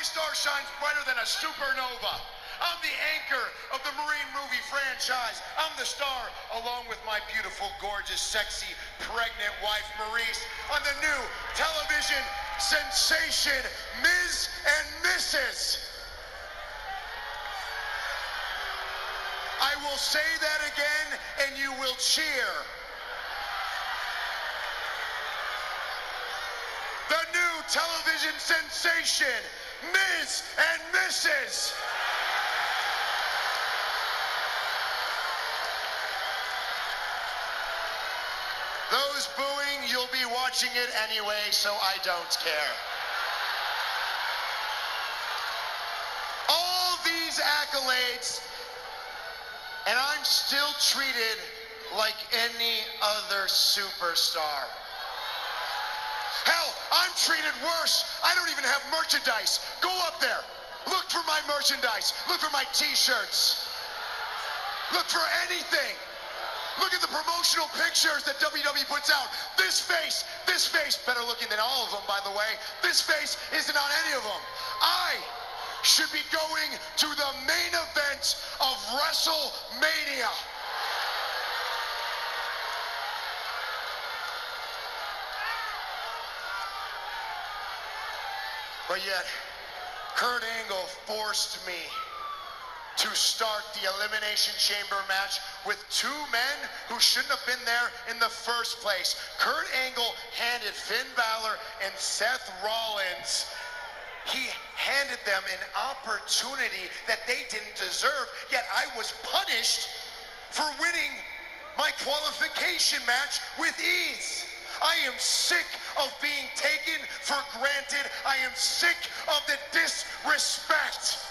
Speaker 4: star shines brighter than a supernova. I'm the anchor of the Marine movie franchise. I'm the star, along with my beautiful, gorgeous, sexy, pregnant wife, Maurice, on the new television sensation, Ms. and Mrs. I will say that again, and you will cheer. The new television sensation, Ms. and Mrs. Those booing, you'll be watching it anyway, so I don't care. All these accolades, and I'm still treated like any other superstar. Hell, I'm treated worse. I don't even have merchandise. Go up there. Look for my merchandise. Look for my t-shirts. Look for anything. Look at the promotional pictures that WWE puts out. This face, better looking than all of them, by the way. This face isn't on any of them. I should be going to the main event of WrestleMania. But yet, Kurt Angle forced me to start the Elimination Chamber match with two men who shouldn't have been there in the first place. Kurt Angle handed Finn Balor and Seth Rollins, he handed them an opportunity that they didn't deserve, yet I was punished for winning my qualification match with ease. I am sick of being taken for granted. I am sick of the disrespect.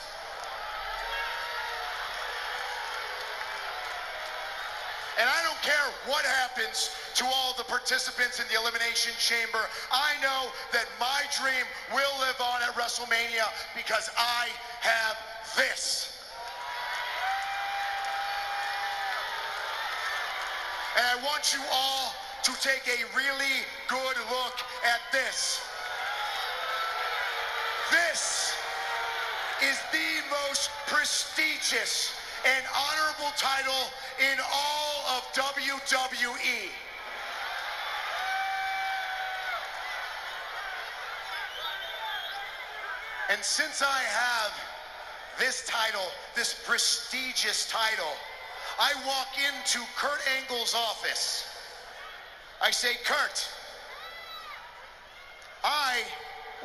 Speaker 4: And I don't care what happens to all the participants in the Elimination Chamber. I know that my dream will live on at WrestleMania because I have this. And I want you all to take a really good look at this. This is the most prestigious and honorable title in all of WWE. And since I have this title, this prestigious title, I walk into Kurt Angle's office. I say, Kurt, I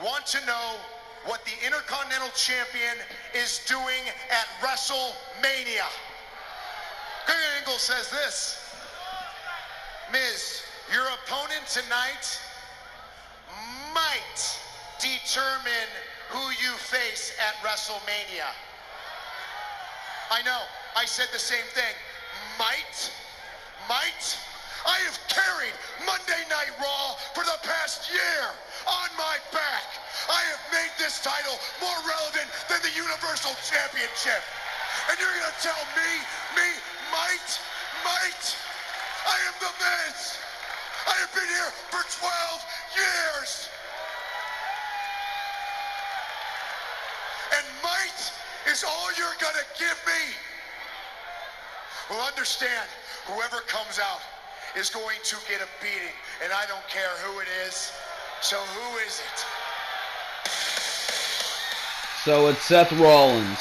Speaker 4: want to know what the Intercontinental Champion is doing at WrestleMania. Kurt Angle says this: Miz, your opponent tonight might determine who you face at WrestleMania. I know, I said the same thing. Might. I have carried Monday Night Raw for the past year on my back. I have made this title more relevant than the Universal Championship. And you're gonna tell me, might? I am the Miz. I have been here for 12 years. And might is all you're gonna give me? Well, understand, whoever comes out is going to get a beating, and I don't care who it is. So who is it?
Speaker 1: So it's Seth Rollins.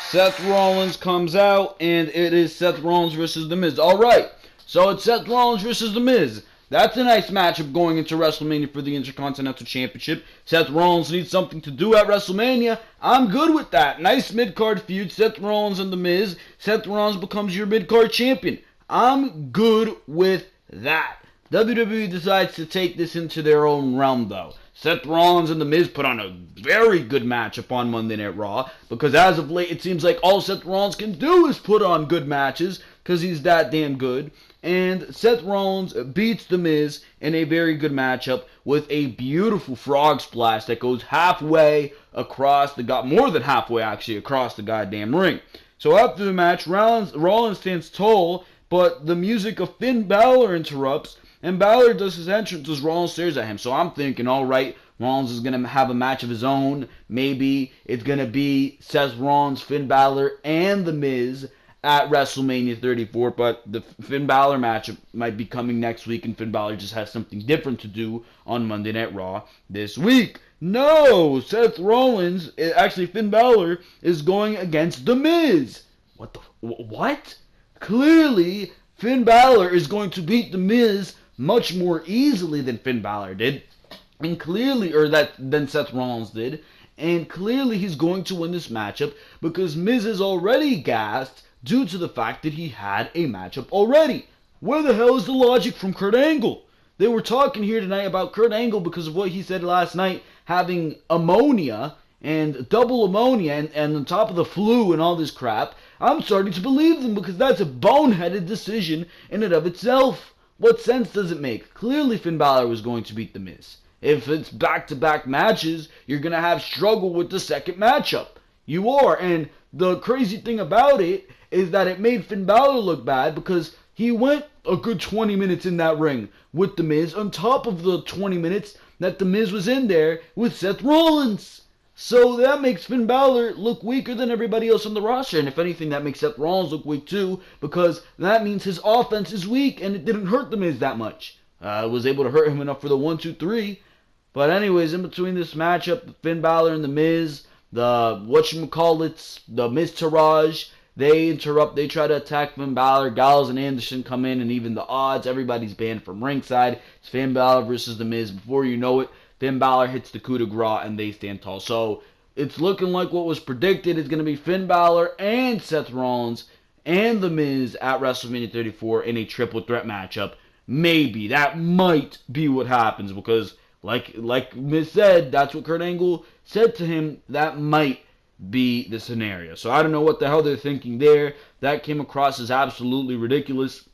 Speaker 1: Seth Rollins comes out, and it is Seth Rollins versus The Miz. Alright, so it's Seth Rollins versus The Miz. That's a nice matchup going into WrestleMania for the Intercontinental Championship. Seth Rollins needs something to do at WrestleMania. I'm good with that. Nice mid-card feud, Seth Rollins and The Miz. Seth Rollins becomes your mid-card champion. I'm good with that. WWE decides to take this into their own realm, though. Seth Rollins and The Miz put on a very good matchup on Monday Night Raw, because as of late, it seems like all Seth Rollins can do is put on good matches, because he's that damn good. And Seth Rollins beats The Miz in a very good matchup with a beautiful frog splash that goes halfway across more than halfway actually, across the goddamn ring. So after the match, Rollins stands tall, but the music of Finn Balor interrupts, and Balor does his entrance as Rollins stares at him. So I'm thinking, alright, Rollins is going to have a match of his own. Maybe it's going to be Seth Rollins, Finn Balor, and The Miz at WrestleMania 34, but the Finn Balor matchup might be coming next week, and Finn Balor just has something different to do on Monday Night Raw this week. No! Seth Rollins, actually Finn Balor, is going against The Miz. What? Clearly, Finn Balor is going to beat The Miz much more easily than Finn Balor did, and clearly, than Seth Rollins did, and clearly he's going to win this matchup because Miz is already gassed due to the fact that he had a matchup already. Where the hell is the logic from Kurt Angle? They were talking here tonight about Kurt Angle because of what he said last night, having ammonia and double ammonia and on top of the flu and all this crap. I'm starting to believe them because that's a boneheaded decision in and of itself. What sense does it make? Clearly Finn Balor was going to beat The Miz. If it's back-to-back matches, you're going to have struggle with the second matchup. You are, and the crazy thing about it is that it made Finn Balor look bad because he went a good 20 minutes in that ring with The Miz on top of the 20 minutes that The Miz was in there with Seth Rollins. So that makes Finn Balor look weaker than everybody else on the roster. And if anything, that makes Seth Rollins look weak too, because that means his offense is weak and it didn't hurt The Miz that much. It was able to hurt him enough for the 1, 2, 3. But anyways, in between this matchup, Finn Balor and The Miz, the Miz-Taraj, they try to attack Finn Balor. Gallows and Anderson come in, and even the odds, everybody's banned from ringside. It's Finn Balor versus The Miz. Before you know it, Finn Balor hits the coup de grace, and they stand tall. So it's looking like what was predicted is going to be Finn Balor and Seth Rollins and The Miz at WrestleMania 34 in a triple threat matchup. Maybe. That might be what happens, because like Miz said, that's what Kurt Angle said to him, that might be the scenario. So I don't know what the hell they're thinking there. That came across as absolutely ridiculous.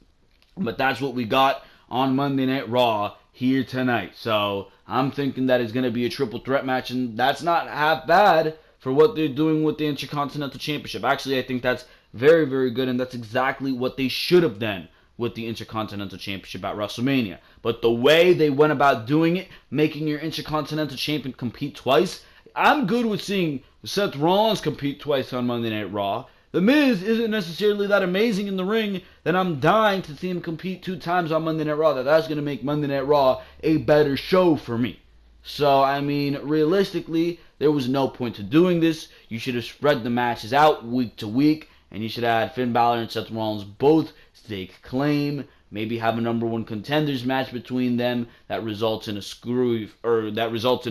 Speaker 1: But that's what we got on Monday Night Raw here tonight. So I'm thinking that it's going to be a triple threat match, and that's not half bad for what they're doing with the Intercontinental Championship. Actually, I think that's very, very good, and that's exactly what they should have done with the Intercontinental Championship at WrestleMania. But the way they went about doing it, making your Intercontinental Champion compete twice, I'm good with seeing Seth Rollins compete twice on Monday Night Raw. The Miz isn't necessarily that amazing in the ring that I'm dying to see him compete 2 times on Monday Night Raw. That's going to make Monday Night Raw a better show for me. So, I mean, realistically, There was no point to doing this. You should have spread the matches out week to week, and you should have had Finn Balor and Seth Rollins both stake claim. Maybe have a number one contenders match between them that results in a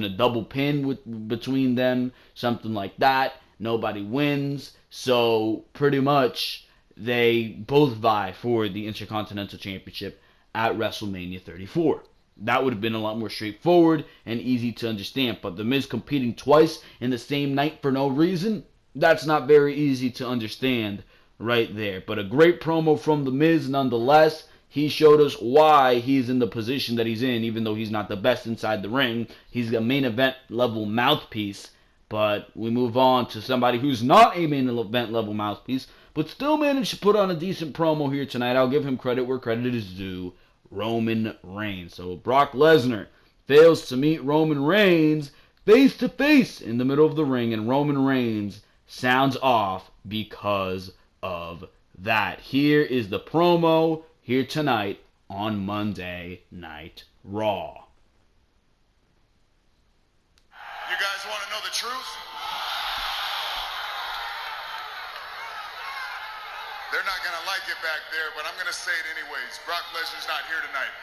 Speaker 1: double pin between them, something like that. Nobody wins, so pretty much they both vie for the Intercontinental Championship at WrestleMania 34. That would have been a lot more straightforward and easy to understand. But The Miz competing twice in the same night for no reason, that's not very easy to understand right there. But a great promo from The Miz nonetheless. He showed us why he's in the position that he's in, even though he's not the best inside the ring. He's a main event level mouthpiece. But we move on to somebody who's not a main event level mouthpiece, but still managed to put on a decent promo here tonight. I'll give him credit where credit is due. Roman Reigns. So Brock Lesnar fails to meet Roman Reigns face to face in the middle of the ring, and Roman Reigns sounds off because of that. Here is the promo here tonight on Monday Night Raw.
Speaker 4: You guys want to know the truth? They're not going to like it back there, but I'm going to say it anyways. Brock Lesnar's not here tonight.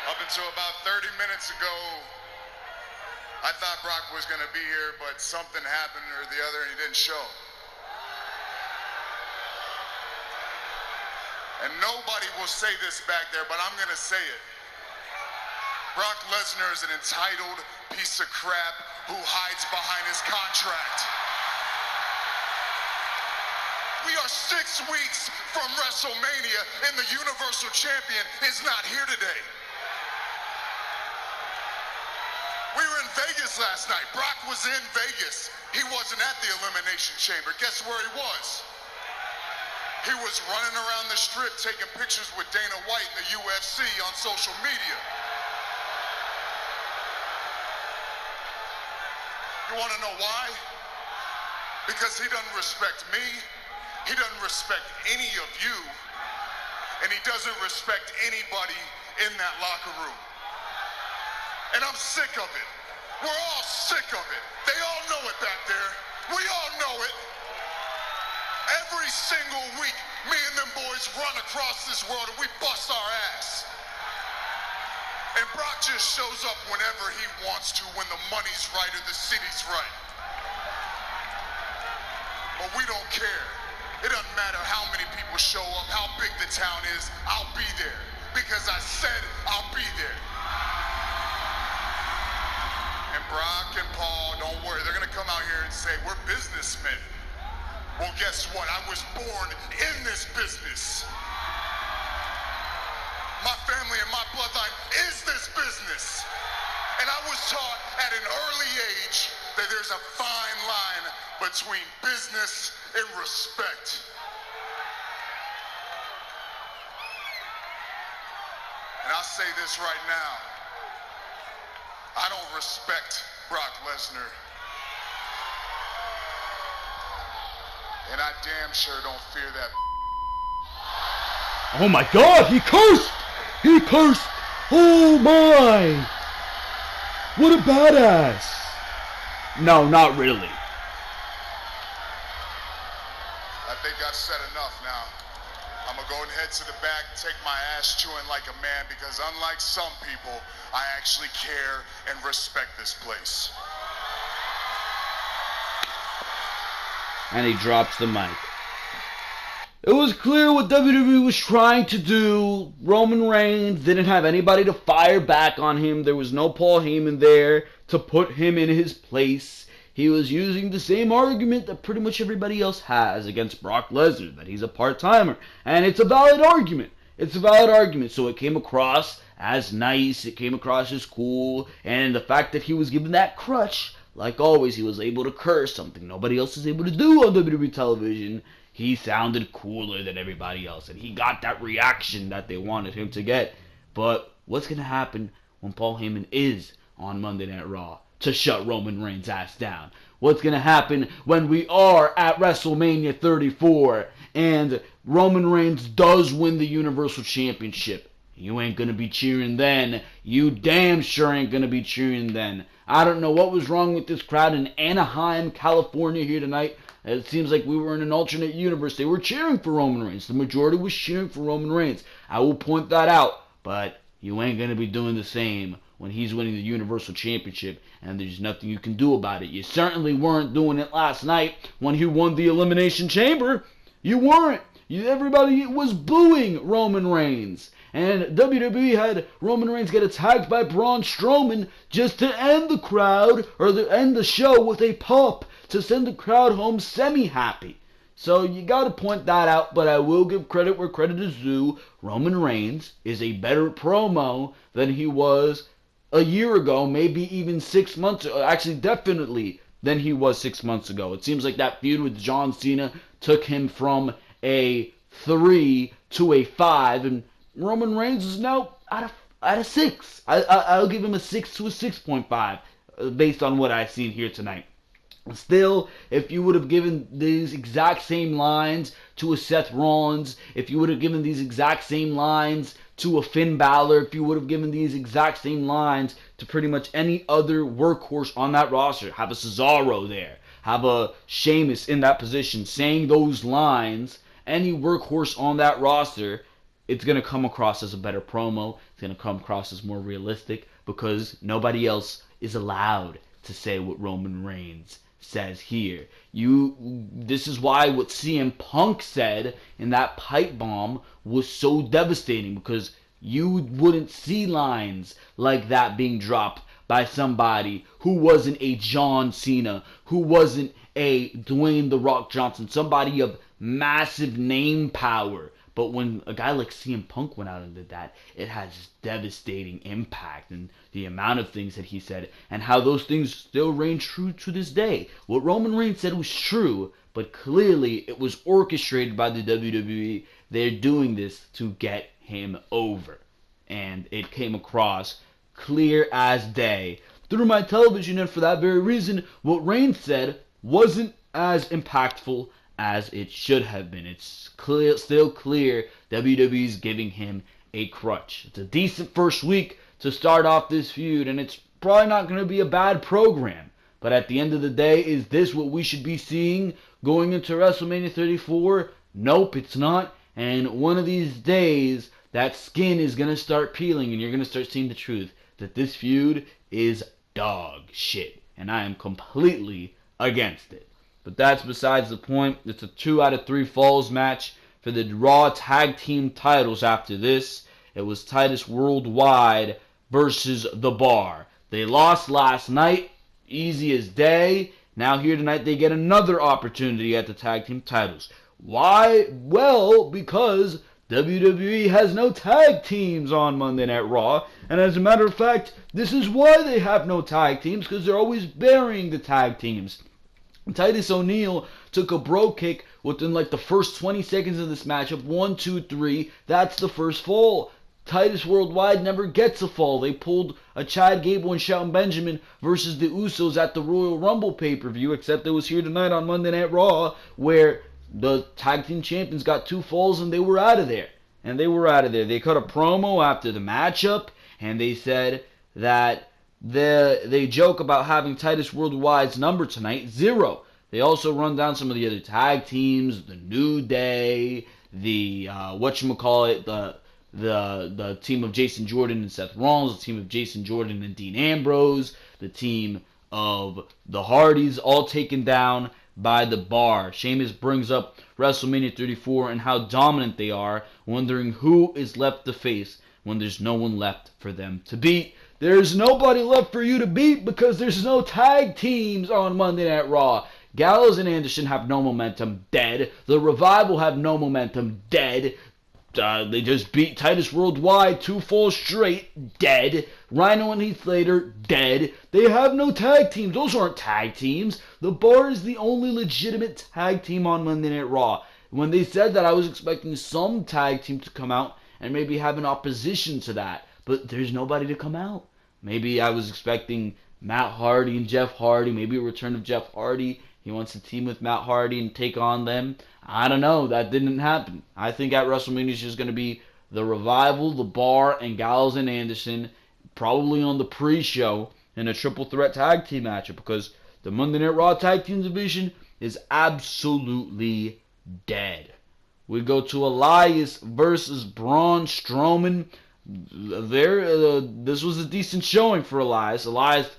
Speaker 4: Up until about 30 minutes ago, I thought Brock was going to be here, but something happened or the other and he didn't show. And nobody will say this back there, but I'm going to say it. Brock Lesnar is an entitled piece of crap who hides behind his contract. We are 6 weeks from WrestleMania and the Universal Champion is not here today. We were in Vegas last night. Brock was in Vegas. He wasn't at the Elimination Chamber. Guess where he was? He was running around the strip taking pictures with Dana White and the UFC on social media. You want to know why? Because he doesn't respect me. He doesn't respect any of you, and he doesn't respect anybody in that locker room. And I'm sick of it. We're all sick of it. They all know it back there. We all know it. Every single week, me and them boys run across this world and we bust our ass. And Brock just shows up whenever he wants to, when the money's right or the city's right. But we don't care. It doesn't matter how many people show up, how big the town is, I'll be there. Because I said I'll be there. And Brock and Paul, don't worry, they're gonna come out here and say, we're businessmen. Well, guess what? I was born in this business. My family and my bloodline is this business. And I was taught at an early age that there's a fine line between business and respect. And I'll say this right now. I don't respect Brock Lesnar. And I damn sure don't fear that.
Speaker 1: Oh my God, he cursed! He cursed! Oh my! What a badass! No, not really.
Speaker 4: I think I've said enough now. I'm gonna go and head to the back, take my ass chewing like a man, because unlike some people, I actually care and respect this place.
Speaker 1: And he drops the mic. It was clear what WWE was trying to do. Roman Reigns didn't have anybody to fire back on him. There was no Paul Heyman there to put him in his place. He was using the same argument that pretty much everybody else has against Brock Lesnar, that he's a part-timer. And it's a valid argument. It's a valid argument. So it came across as nice. It came across as cool. And the fact that he was given that crutch, like always, he was able to curse, something nobody else is able to do on WWE television. He sounded cooler than everybody else, and he got that reaction that they wanted him to get. But what's going to happen when Paul Heyman is on Monday Night Raw to shut Roman Reigns' ass down? What's going to happen when we are at WrestleMania 34 and Roman Reigns does win the Universal Championship You ain't gonna be cheering then. You damn sure ain't gonna be cheering then. I don't know what was wrong with this crowd in Anaheim, California here tonight. It seems like we were in an alternate universe. They were cheering for Roman Reigns. The majority was cheering for Roman Reigns. I will point that out. But you ain't gonna be doing the same when he's winning the Universal Championship, and there's nothing you can do about it. You certainly weren't doing it last night when he won the Elimination Chamber. You weren't. Everybody was booing Roman Reigns. And WWE had Roman Reigns get attacked by Braun Strowman just to end the crowd, or end the show with a pop to send the crowd home semi-happy. So you got to point that out, but I will give credit where credit is due. Roman Reigns is a better promo than he was a year ago, maybe even 6 months ago. Actually, definitely than he was 6 months ago. It seems like that feud with John Cena took him from a 3 to a 5, and Roman Reigns is now at a 6. I'll give him a 6 to a 6.5 based on what I've seen here tonight. Still, if you would have given these exact same lines to a Seth Rollins, if you would have given these exact same lines to a Finn Balor, if you would have given these exact same lines to pretty much any other workhorse on that roster, have a Cesaro there, have a Sheamus in that position, saying those lines, any workhorse on that roster, it's going to come across as a better promo. It's going to come across as more realistic because nobody else is allowed to say what Roman Reigns says here. This is why what CM Punk said in that pipe bomb was so devastating, because you wouldn't see lines like that being dropped by somebody who wasn't a John Cena, who wasn't a Dwayne The Rock Johnson, somebody of massive name power. But when a guy like CM Punk went out and did that, it has devastating impact, and the amount of things that he said and how those things still reign true to this day. What Roman Reigns said was true, but clearly it was orchestrated by the WWE. They're doing this to get him over. And it came across clear as day through my television, and for that very reason, what Reigns said wasn't as impactful as it should have been. It's still clear WWE's giving him a crutch. It's a decent first week to start off this feud, and it's probably not going to be a bad program. But at the end of the day, is this what we should be seeing going into WrestleMania 34? Nope, it's not. And one of these days, that skin is going to start peeling, and you're going to start seeing the truth that this feud is dog shit. And I am completely against it. But that's besides the point. It's a 2 out of 3 falls match for the Raw Tag Team titles after this. It was Titus Worldwide versus The Bar. They lost last night, easy as day. Now here tonight they get another opportunity at the Tag Team titles. Why? Well, because WWE has no tag teams on Monday Night Raw. And as a matter of fact, this is why they have no tag teams, because they're always burying the tag teams. Titus O'Neil took a bro kick within like the first 20 seconds of this matchup. 1, 2, 3. That's the first fall. Titus Worldwide never gets a fall. They pulled a Chad Gable and Shelton Benjamin versus the Usos at the Royal Rumble pay-per-view, except it was here tonight on Monday Night Raw, where the tag team champions got 2 falls and they were out of there. They cut a promo after the matchup, and they said that they joke about having Titus Worldwide's number tonight, 0. They also run down some of the other tag teams, the New Day, the the team of Jason Jordan and Seth Rollins, the team of Jason Jordan and Dean Ambrose, the team of the Hardys, all taken down by the Bar. Sheamus brings up WrestleMania 34 and how dominant they are, wondering who is left to face when there's no one left for them to beat. There's nobody left for you to beat because there's no tag teams on Monday Night Raw. Gallows and Anderson have no momentum, dead. The Revival have no momentum, dead. They just beat Titus Worldwide 2 falls straight, dead. Rhino and Heath Slater, dead. They have no tag teams. Those aren't tag teams. The Bar is the only legitimate tag team on Monday Night Raw. When they said that, I was expecting some tag team to come out and maybe have an opposition to that. But there's nobody to come out. Maybe I was expecting Matt Hardy and Jeff Hardy. Maybe a return of Jeff Hardy. He wants to team with Matt Hardy and take on them. I don't know. That didn't happen. I think at WrestleMania is just going to be The Revival, The Bar, and Gallows and Anderson, probably on the pre-show in a triple threat tag team matchup, because the Monday Night Raw tag team division is absolutely dead. We go to Elias versus Braun Strowman. This was a decent showing for Elias. Elias,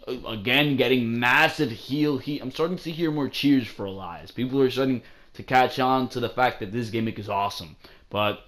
Speaker 1: again, getting massive heel heat. I'm starting to hear more cheers for Elias. People are starting to catch on to the fact that this gimmick is awesome. But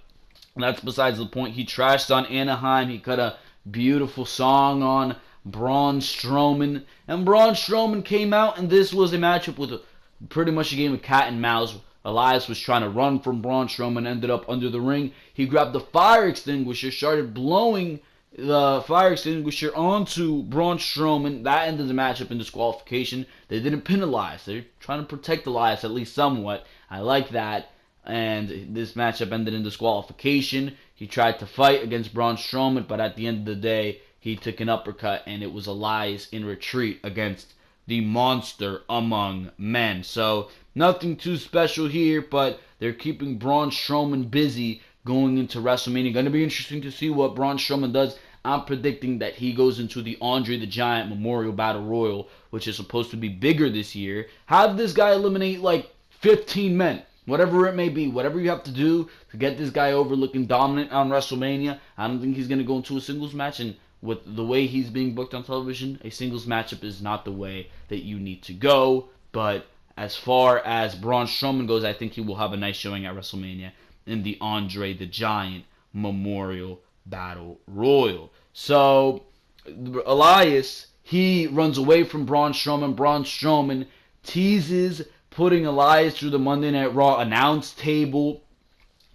Speaker 1: that's besides the point. He trashed on Anaheim. He cut a beautiful song on Braun Strowman. And Braun Strowman came out, and this was a matchup with pretty much a game of cat and mouse. Elias was trying to run from Braun Strowman, ended up under the ring. He grabbed the fire extinguisher, started blowing the fire extinguisher onto Braun Strowman. That ended the matchup in disqualification. They didn't pin Elias. They're trying to protect Elias at least somewhat. I like that. And this matchup ended in disqualification. He tried to fight against Braun Strowman, but at the end of the day, he took an uppercut, and it was Elias in retreat against the monster among men. So nothing too special here, but they're keeping Braun Strowman busy going into WrestleMania. Going to be interesting to see what Braun Strowman does. I'm predicting that he goes into the Andre the Giant Memorial Battle Royal, which is supposed to be bigger this year. Have this guy eliminate like 15 men. Whatever it may be, whatever you have to do to get this guy over looking dominant on WrestleMania. I don't think he's going to go into a singles match, and with the way he's being booked on television, a singles matchup is not the way that you need to go. But as far as Braun Strowman goes, I think he will have a nice showing at WrestleMania in the Andre the Giant Memorial Battle Royal. So, Elias, he runs away from Braun Strowman. Braun Strowman teases putting Elias through the Monday Night Raw announce table.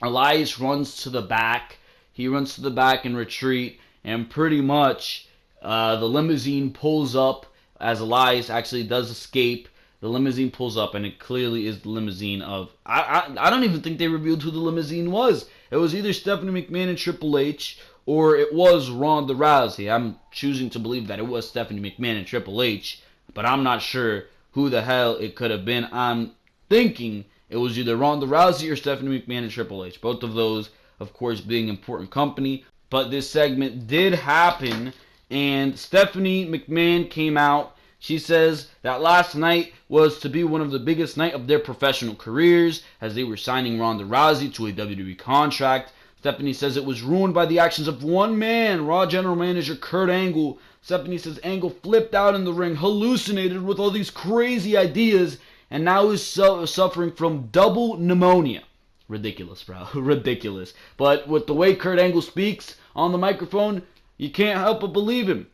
Speaker 1: Elias runs to the back. He runs to the back in retreat, and pretty much the limousine pulls up as Elias actually does escape. The limousine pulls up, and it clearly is the limousine of... I don't even think they revealed who the limousine was. It was either Stephanie McMahon and Triple H, or it was Ronda Rousey. I'm choosing to believe that it was Stephanie McMahon and Triple H, but I'm not sure who the hell it could have been. I'm thinking it was either Ronda Rousey or Stephanie McMahon and Triple H. Both of those, of course, being important company. But this segment did happen, and Stephanie McMahon came out. She says that last night was to be one of the biggest night of their professional careers, as they were signing Ronda Rousey to a WWE contract. Stephanie says it was ruined by the actions of one man, Raw General Manager Kurt Angle. Stephanie says Angle flipped out in the ring, hallucinated with all these crazy ideas, and now is suffering from double pneumonia. Ridiculous, bro. Ridiculous. But with the way Kurt Angle speaks on the microphone, you can't help but believe him.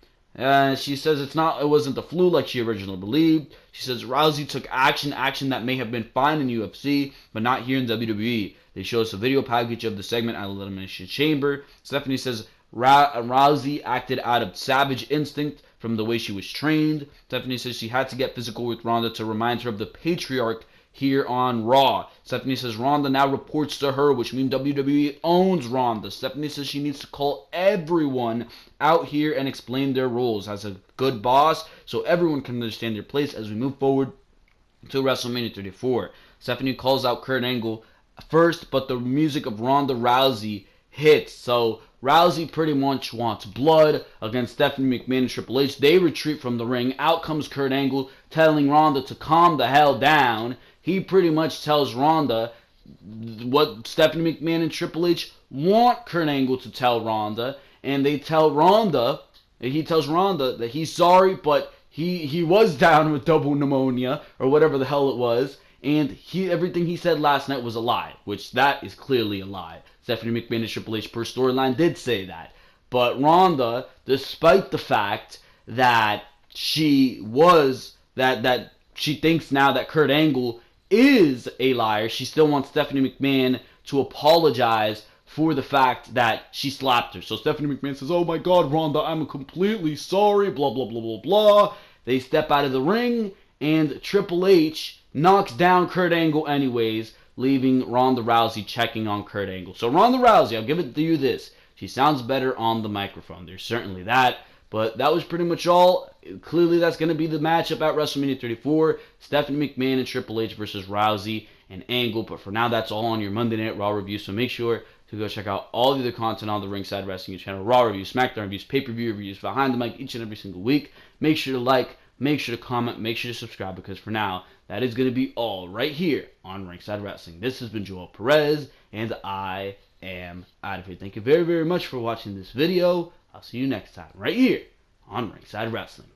Speaker 1: She says it wasn't the flu like she originally believed. She says Rousey took action that may have been fine in UFC, but not here in WWE. They show us a video package of the segment at Elimination Chamber. Stephanie says Rousey acted out of savage instinct from the way she was trained. Stephanie says she had to get physical with Ronda to remind her of the patriarch here on Raw. Stephanie says Ronda now reports to her, which means WWE owns Ronda. Stephanie says she needs to call everyone out here and explain their roles as a good boss so everyone can understand their place as we move forward to WrestleMania 34. Stephanie calls out Kurt Angle first, but the music of Ronda Rousey hits. So Rousey pretty much wants blood against Stephanie McMahon and Triple H. They retreat from the ring. Out comes Kurt Angle telling Ronda to calm the hell down. He pretty much tells Ronda what Stephanie McMahon and Triple H want Kurt Angle to tell Ronda. And he tells Ronda that he's sorry, but he was down with double pneumonia, or whatever the hell it was. And everything he said last night was a lie, which that is clearly a lie. Stephanie McMahon and Triple H per storyline did say that. But Ronda, despite the fact that she thinks now that Kurt Angle is a liar, she still wants Stephanie McMahon to apologize for the fact that she slapped her. So Stephanie McMahon says, "Oh my God, Ronda, I'm completely sorry, blah, blah, blah, blah, blah." They step out of the ring, and Triple H knocks down Kurt Angle anyways, leaving Ronda Rousey checking on Kurt Angle. So Ronda Rousey, I'll give it to you this. She sounds better on the microphone. There's certainly that. But that was pretty much all. Clearly, that's going to be the matchup at WrestleMania 34. Stephanie McMahon and Triple H versus Rousey and Angle. But for now, that's all on your Monday Night Raw review. So make sure to go check out all the other content on the Ringside Wrestling channel. Raw reviews, Smackdown reviews, pay-per-view reviews, behind the mic each and every single week. Make sure to like, make sure to comment, make sure to subscribe, because for now, that is going to be all right here on Ringside Wrestling. This has been Joel Perez, and I am out of here. Thank you very, very much for watching this video. I'll see you next time right here on Ringside Wrestling.